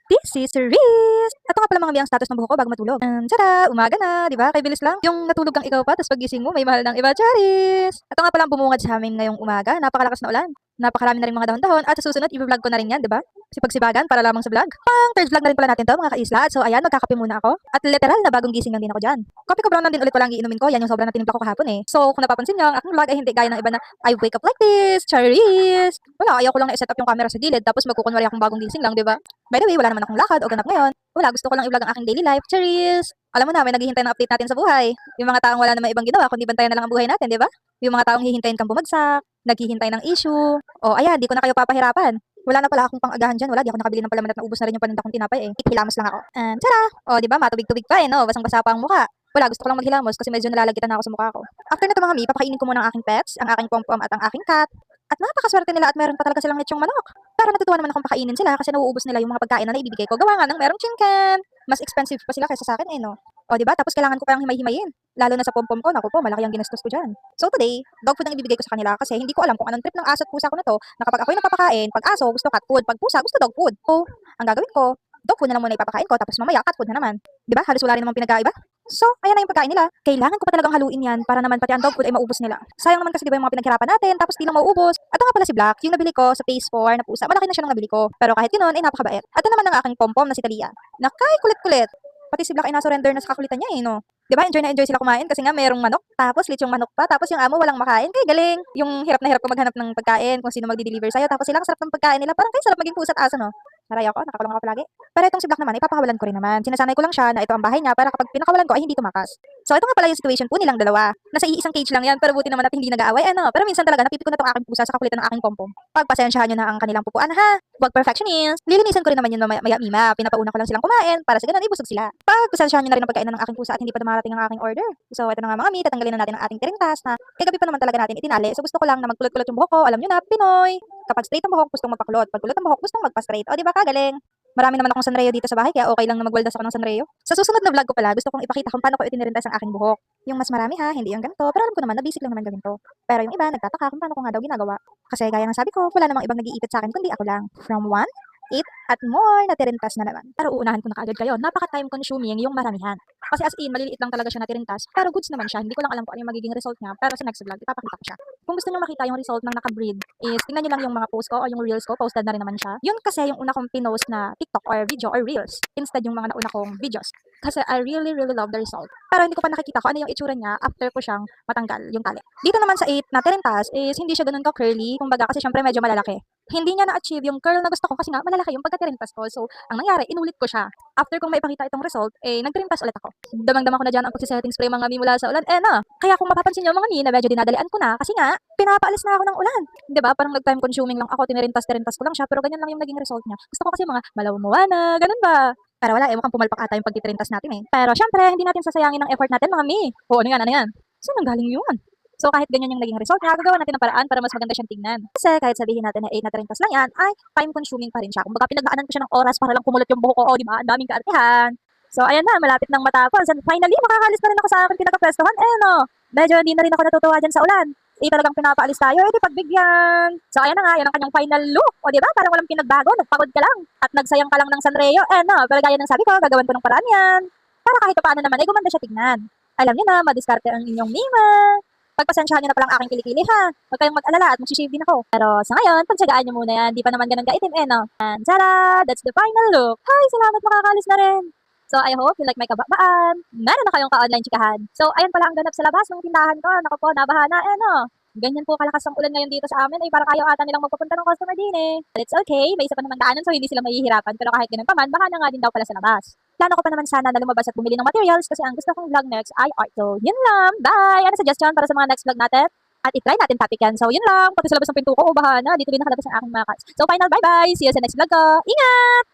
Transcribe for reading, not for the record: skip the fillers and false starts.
This is Reese! Ito nga pala mga miyang status ng buhok ko bago matulog. Tada! Umaga na, di ba? Kay bilis lang. Yung natulog kang ikaw pa, tapos pagising mo, may mahal ng iba, Charis! Ito nga pala ang bumungad sa amin ngayong umaga. Napakalakas na ulan. Napakarami na rin mga dahon-dahon at sa susunod, i-vlog ko na rin yan, di ba? Sipagsibagan para lamang sa vlog. Pang third vlog na rin pala natin to, mga kaisla. So ayan, magkakape muna ako. At literal na bagong gising lang din ako dyan. Coffee ko brown lang din ulit walang iinumin ko. Yan yung sobra na tinimpla ko kahapon eh. So kung napapansin nyo, ang aking vlog ay hindi gaya ng iba na I wake up like this, Charis! Wala, ayaw ko lang na-set up yung camera sa gilid tapos magkukunwari akong bagong gising lang, di ba? By the way, wala naman akong lakad o ganap ngayon. Wala, gusto ko lang i-vlog ang aking daily life. Cheers! Alam mo na, may naghihintay ng update natin sa buhay. Yung mga taong wala namang ibang ginawa, kundi bantayan na lang ang buhay natin, di ba? Yung mga taong hihintayin kang bumagsak, naghihintay ng issue. O ayan, di ko na kayo papahirapan. Wala na pala akong pang-agahan dyan. Wala, di ako nakabili ng palaman at naubos na rin yung paninda kong tinapay eh. Hilamos lang ako. Tara! O, di ba? Matubig-tubig pa eh, no? Basang-basa pa ang mukha. Wala, gusto ko lang maghilamos kasi medyo nalalagitan na ako sa mukha ko. After na ito mga mi, papakainin ko muna ang aking pets, ang aking pom-pom at ang aking cat. At napakaswerte nila at meron pa talaga silang lechong manok. Para natutuwa naman akong pakainin sila kasi nauubos nila yung mga pagkain na naibibigay ko. Gawa nga ng merong chinken. Mas expensive pa sila kaysa sa akin eh, no? O, di ba? Tapos kailangan ko pa yung himay-himayin. Lalo na sa pom-pom ko, naku po, malaki ang ginastos ko dyan. So today, dog food ang ibibigay ko sa kanila kasi hindi ko alam kung anong trip ng aso at pusa ko na to na kapag ako'y nagpapakain, pag aso, gusto cat food, pag pusa, gusto dog food. So, ang gagawin ko, dog food na lang muna ipapakain ko, tapos mamaya cat food na naman. Di ba? Halos wala rin namang pinagkaiba. So, ayan na yung pagkain nila. Kailangan ko pa talagang haluin yan para naman pati ang dog food ay maubos nila. Sayang naman kasi di ba yung mga pinaghirapan natin, tapos di lang mauubos. At nga pala si Black, yung nabili ko sa Phase 4 na pusa, malaki na siya nung nabili ko. Pero kahit yun, ay napakabait. At naman ang aking pom-pom na si Talia. Na kay kulit-kulit. Pati si Black ay na-surrender na sa kakulitan niya eh, no? Di ba? Enjoy na enjoy sila kumain kasi nga merong manok, tapos lechong manok pa, tapos yung amo walang makain. Kaya galing. Yung hirap na hirap ko maghanap ng pagkain, kung sino magdi-deliver sa'yo, tapos silang sarap ng pagkain nila. Parang kayo sarap maging pusa at aso, no? Aray ako, nakakulong ako palagi. Pero itong si Black naman, ipapakawalan ko rin naman. Sinasanay ko lang siya na ito ang bahay niya para kapag pinakawalan ko ay hindi tumakas. So ito nga pala yung situation po nilang dalawa. Nasa iisang cage lang yan, pero buti naman at hindi nag-aaway. Ano? Pero minsan talaga napipikon na itong aking pusa sa kakulitan ng aking pompom. Pagpasensyahan nyo na ang kanilang pupuan ha. Huwag perfectionist. Lilinisan ko rin naman yun maya mima. Pinapauna ko lang silang kumain para sa ganun ibusog sila. Pagpasensyahan nyo na rin ang pagkainan ng aking pusa at hindi pa dumarating ang aking order. So ito na nga mga mi, tatanggalin na natin ang ating tirintas na kagabi pa naman talaga natin itinali. So gusto ko lang na magkulot-kulot yung buhok ko. Alam nyo na, Pinoy. Kapag straight ang buhok, gustong magpakulot. Pag kulot ang buhok, gustong magpa-straight. O di ba kagaling? Marami naman akong sanreo dito sa bahay, kaya okay lang na magwaldas ako ng sanreo. Sa susunod na vlog ko pala, gusto kong ipakita kung paano ko itinirintas ang aking buhok. Yung mas marami ha, hindi yung ganito, pero alam ko naman na basic lang naman gawin to. Pero yung iba, nagtataka kung paano ko nga daw ginagawa. Kasi gaya ng sabi ko, wala namang ibang nag-iipit sa akin kundi ako lang. From 1, 8, at more na tirintas na naman. Pero uunahan ko na kaagad kayo, napaka-time consuming yung maramihan. Kasi as in, maliliit lang talaga siya na tirintas, pero goods naman siya. Hindi ko lang alam kung ano yung magiging result niya, pero sa next vlog, ipapakita ko siya. Kung gusto niyo makita yung result ng naka-breed, is tingnan niyo lang yung mga post ko o yung reels ko, posted na rin naman siya. Yun kasi yung una kong pinost na TikTok or video or reels, instead yung mga nauna kong videos. Kasi I really love the result. Pero hindi ko pa nakikita kung ano yung itsura niya after ko siyang matanggal yung tali. Dito naman sa 8 na tirintas is hindi siya ganun ka-curly, kumbaga kasi syempre medyo malalaki. Hindi niya na-achieve yung curl na gusto ko kasi nga malalaki yung pagkatirintas ko. So, ang nangyari, inulit ko siya. After kong maipakita itong result, nagtirintas ulit ako. Damang-dama ko na dyan ang pagsisetting spray mga mi mula sa ulan. Na. Kaya kung mapapansin nyo mga mi, na medyo dinadalian ko na kasi nga, pinapaalis na ako ng ulan. Diba? Parang nag-time consuming lang ako, tinirintas-tirintas ko lang siya, pero ganyan lang yung naging result niya. Gusto ko kasi mga malaw-mawa na, ganun ba? Pero wala, mukhang pumalpak ata yung pagtitirintas natin eh. Pero syempre, hindi natin sasayangin ang effort natin mga mi. O, ano yan, ano yan? Saan ang galing yun? So kahit ganyan yung naging result niya, gagawa natin ng paraan para mas maganda siyang tingnan. Kasi kahit sabihin natin na 8 na 30 lang yan, ay time consuming pa rin siya. Kumbaga pinaglaanan ko siya ng oras para lang kumulot yung buhok ko, o di ba? Ang daming kaartihan. So ayan na, malapit nang matapos. And finally, makakalis na rin ako sa akin pinakapwestuhan. No, medyo hindi na rin ako natutuwa dyan sa ulan. Talagang pinapaalis tayo, di pagbigyan. So ayan na nga, yan ang kanyang final look. O di ba? Parang walang pinagbago, nagpagod ka lang. At nagsayang ka lang ng sanreo. No, pero gaya ng sabi ko, gagawin ko ng paraan yan. Para kahit paano naman, ay gumanda siya tignan. Alam niyo na, madiskarte ang inyong mima. Pagpasensyahan nyo na palang aking kilikili ha. Huwag kayong mag-alala at magsishave din ako. Pero sa ngayon, pagsagaan nyo muna yan. Di pa naman ganun kaitim no? And tada! That's the final look. Hi! Salamat makakalis na rin. So I hope you like my kababaan. Meron na kayong ka-online chikahan. So ayan pala ang ganap sa labas ng tindahan ko. Naku po, nabaha na no? Ganyan po kalakas ang ulan ngayon dito sa amin ay parang ayaw ata nilang magpapunta ng customer din eh. But it's okay, may isa pa naman daanan so hindi sila mahihirapan. Pero kahit ganun pa man, baka na nga din daw pala sa labas. Plano ko pa naman sana na lumabas at bumili ng materials kasi ang gusto kong vlog next ay art. So yun lang, bye! Ano suggestion para sa mga next vlog natin? At i-try natin topic yan. So yun lang, pati sa labas ng pinto ko, bahala na. Dito din nakalabas ang aking mga cats. So final bye-bye! See you sa next vlog ko. Ingat!